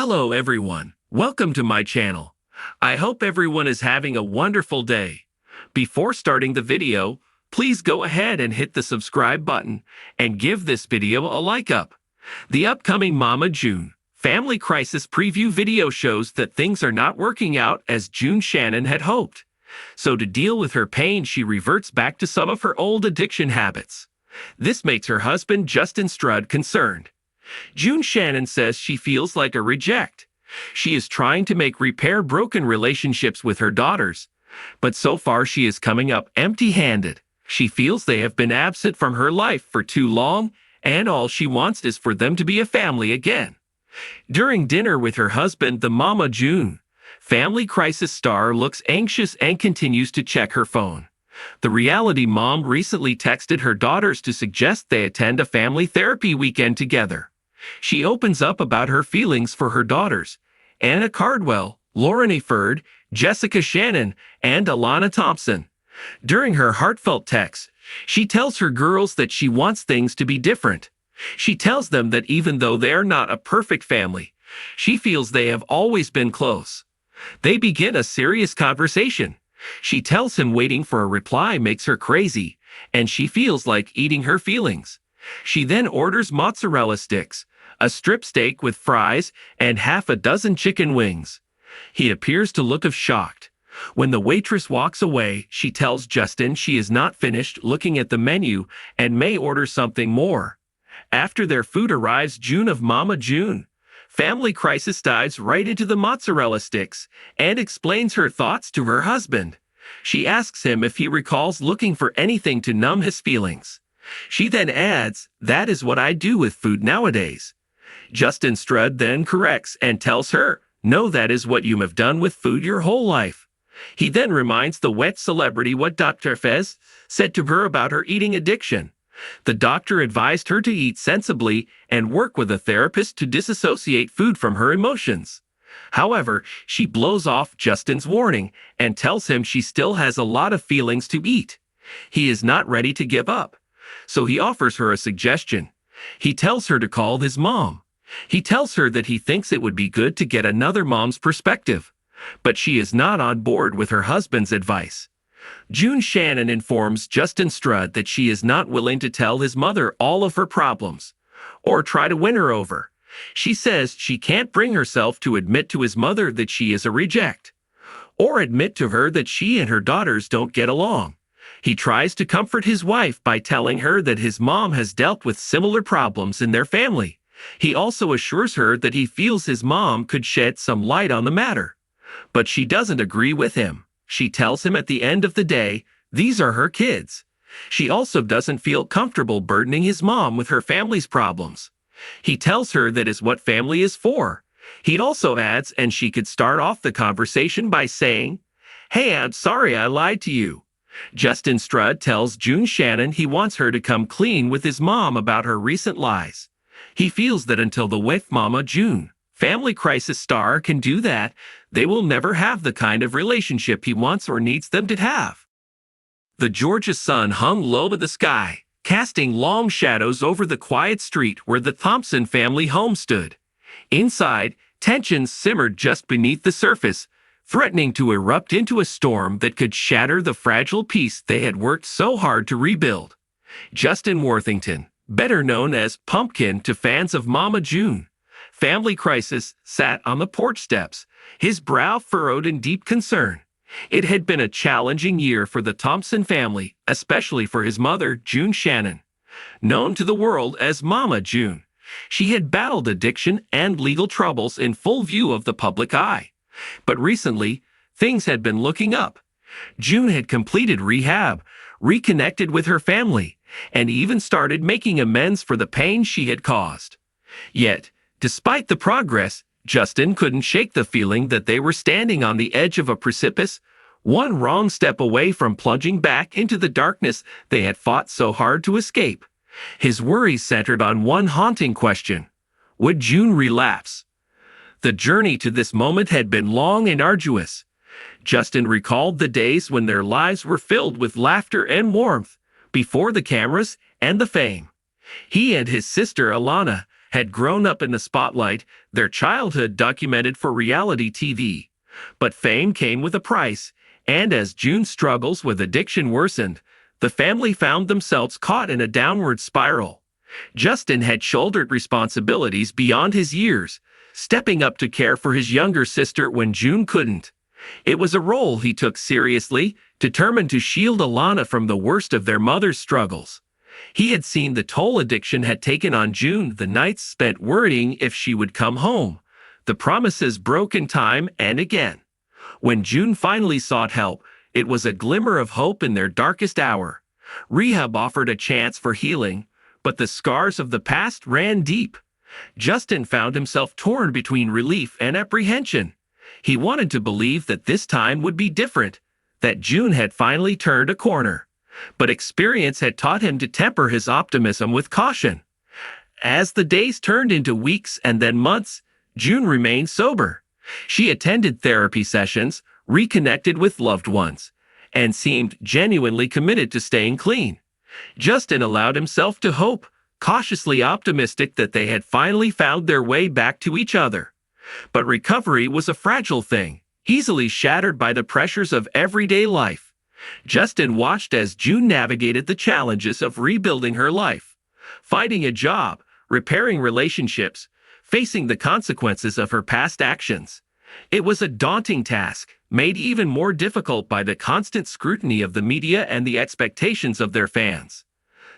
Hello everyone, welcome to my channel. I hope everyone is having a wonderful day. Before starting the video, please go ahead and hit the subscribe button and give this video a like up. The upcoming Mama June family crisis preview video shows that things are not working out as June Shannon had hoped. So to deal with her pain, she reverts back to some of her old addiction habits. This makes her husband Justin Strudd concerned. June Shannon says she feels like a reject. She is trying to repair broken relationships with her daughters, but so far she is coming up empty-handed. She feels they have been absent from her life for too long, and all she wants is for them to be a family again. During dinner with her husband, the Mama June family crisis star looks anxious and continues to check her phone. The reality mom recently texted her daughters to suggest they attend a family therapy weekend together. She opens up about her feelings for her daughters, Anna Cardwell, Lauren Eford, Jessica Shannon, and Alana Thompson. During her heartfelt text, she tells her girls that she wants things to be different. She tells them that even though they are not a perfect family, she feels they have always been close. They begin a serious conversation. She tells him waiting for a reply makes her crazy, and she feels like eating her feelings. She then orders mozzarella sticks, a strip steak with fries, and half a dozen chicken wings. He appears to look shocked. When the waitress walks away, she tells Justin she is not finished looking at the menu and may order something more. After their food arrives, June of Mama June family crisis dives right into the mozzarella sticks and explains her thoughts to her husband. She asks him if he recalls looking for anything to numb his feelings. She then adds, "That is what I do with food nowadays." Justin Strudd then corrects and tells her, "No, that is what you have done with food your whole life." He then reminds the wet celebrity what Dr. Fez said to her about her eating addiction. The doctor advised her to eat sensibly and work with a therapist to disassociate food from her emotions. However, she blows off Justin's warning and tells him she still has a lot of feelings to eat. He is not ready to give up, so he offers her a suggestion. He tells her to call his mom. He tells her that he thinks it would be good to get another mom's perspective, but she is not on board with her husband's advice. June Shannon informs Justin Strudd that she is not willing to tell his mother all of her problems or try to win her over. She says she can't bring herself to admit to his mother that she is a reject, or admit to her that she and her daughters don't get along. He tries to comfort his wife by telling her that his mom has dealt with similar problems in their family. He also assures her that he feels his mom could shed some light on the matter. But she doesn't agree with him. She tells him at the end of the day, these are her kids. She also doesn't feel comfortable burdening his mom with her family's problems. He tells her that is what family is for. He also adds, and she could start off the conversation by saying, "Hey, I'm sorry I lied to you." Justin Strudd tells June Shannon he wants her to come clean with his mom about her recent lies. He feels that until the with Mama June family crisis star can do that, they will never have the kind of relationship he wants or needs them to have. The Georgia sun hung low to the sky, casting long shadows over the quiet street where the Thompson family home stood. Inside, tensions simmered just beneath the surface, threatening to erupt into a storm that could shatter the fragile peace they had worked so hard to rebuild. Justin Worthington, better known as Pumpkin to fans of Mama June family crisis, sat on the porch steps, his brow furrowed in deep concern. It had been a challenging year for the Thompson family, especially for his mother, June Shannon. Known to the world as Mama June, she had battled addiction and legal troubles in full view of the public eye. But recently, things had been looking up. June had completed rehab, reconnected with her family, and even started making amends for the pain she had caused. Yet, despite the progress, Justin couldn't shake the feeling that they were standing on the edge of a precipice, one wrong step away from plunging back into the darkness they had fought so hard to escape. His worries centered on one haunting question: would June relapse? The journey to this moment had been long and arduous. Justin recalled the days when their lives were filled with laughter and warmth, before the cameras and the fame. He and his sister Alana had grown up in the spotlight, their childhood documented for reality TV. But fame came with a price, and as June's struggles with addiction worsened, the family found themselves caught in a downward spiral. Justin had shouldered responsibilities beyond his years, stepping up to care for his younger sister when June couldn't. It was a role he took seriously, determined to shield Alana from the worst of their mother's struggles. He had seen the toll addiction had taken on June, the nights spent worrying if she would come home, the promises broken time and again. When June finally sought help, it was a glimmer of hope in their darkest hour. Rehab offered a chance for healing, but the scars of the past ran deep. Justin found himself torn between relief and apprehension. He wanted to believe that this time would be different, that June had finally turned a corner. But experience had taught him to temper his optimism with caution. As the days turned into weeks and then months, June remained sober. She attended therapy sessions, reconnected with loved ones, and seemed genuinely committed to staying clean. Justin allowed himself to hope, cautiously optimistic that they had finally found their way back to each other. But recovery was a fragile thing, easily shattered by the pressures of everyday life. Justin watched as June navigated the challenges of rebuilding her life, finding a job, repairing relationships, facing the consequences of her past actions. It was a daunting task, made even more difficult by the constant scrutiny of the media and the expectations of their fans.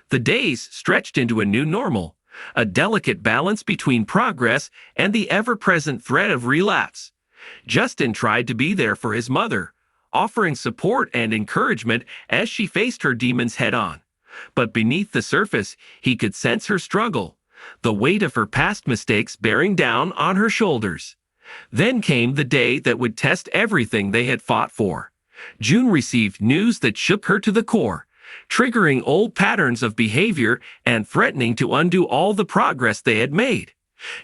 The days stretched into a new normal, a delicate balance between progress and the ever-present threat of relapse. Justin tried to be there for his mother, offering support and encouragement as she faced her demons head-on. But beneath the surface, he could sense her struggle, the weight of her past mistakes bearing down on her shoulders. Then came the day that would test everything they had fought for. June received news that shook her to the core, triggering old patterns of behavior and threatening to undo all the progress they had made.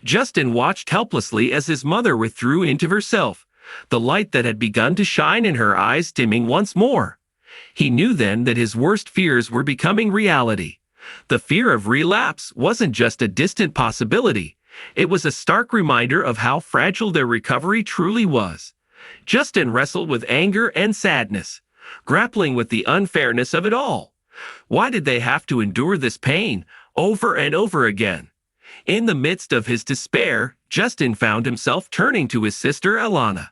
Justin watched helplessly as his mother withdrew into herself, the light that had begun to shine in her eyes dimming once more. He knew then that his worst fears were becoming reality. The fear of relapse wasn't just a distant possibility. It was a stark reminder of how fragile their recovery truly was. Justin wrestled with anger and sadness, grappling with the unfairness of it all. Why did they have to endure this pain over and over again? In the midst of his despair, Justin found himself turning to his sister Alana.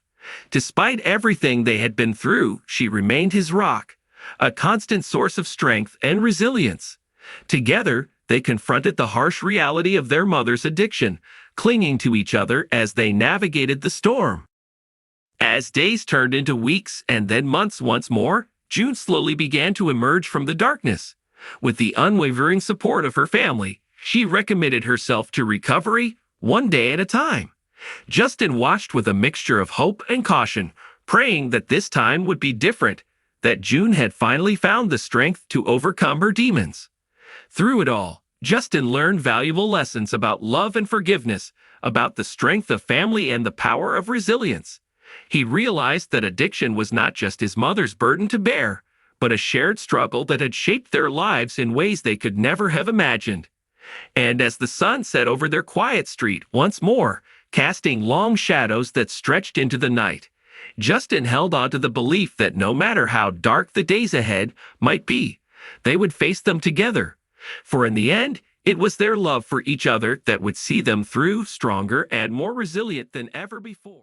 Despite everything they had been through, she remained his rock, a constant source of strength and resilience. Together, they confronted the harsh reality of their mother's addiction, clinging to each other as they navigated the storm. As days turned into weeks and then months once more, June slowly began to emerge from the darkness. With the unwavering support of her family, she recommitted herself to recovery, one day at a time. Justin watched with a mixture of hope and caution, praying that this time would be different, that June had finally found the strength to overcome her demons. Through it all, Justin learned valuable lessons about love and forgiveness, about the strength of family and the power of resilience. He realized that addiction was not just his mother's burden to bear, but a shared struggle that had shaped their lives in ways they could never have imagined. And as the sun set over their quiet street once more, casting long shadows that stretched into the night, Justin held on to the belief that no matter how dark the days ahead might be, they would face them together. For in the end, it was their love for each other that would see them through, stronger and more resilient than ever before.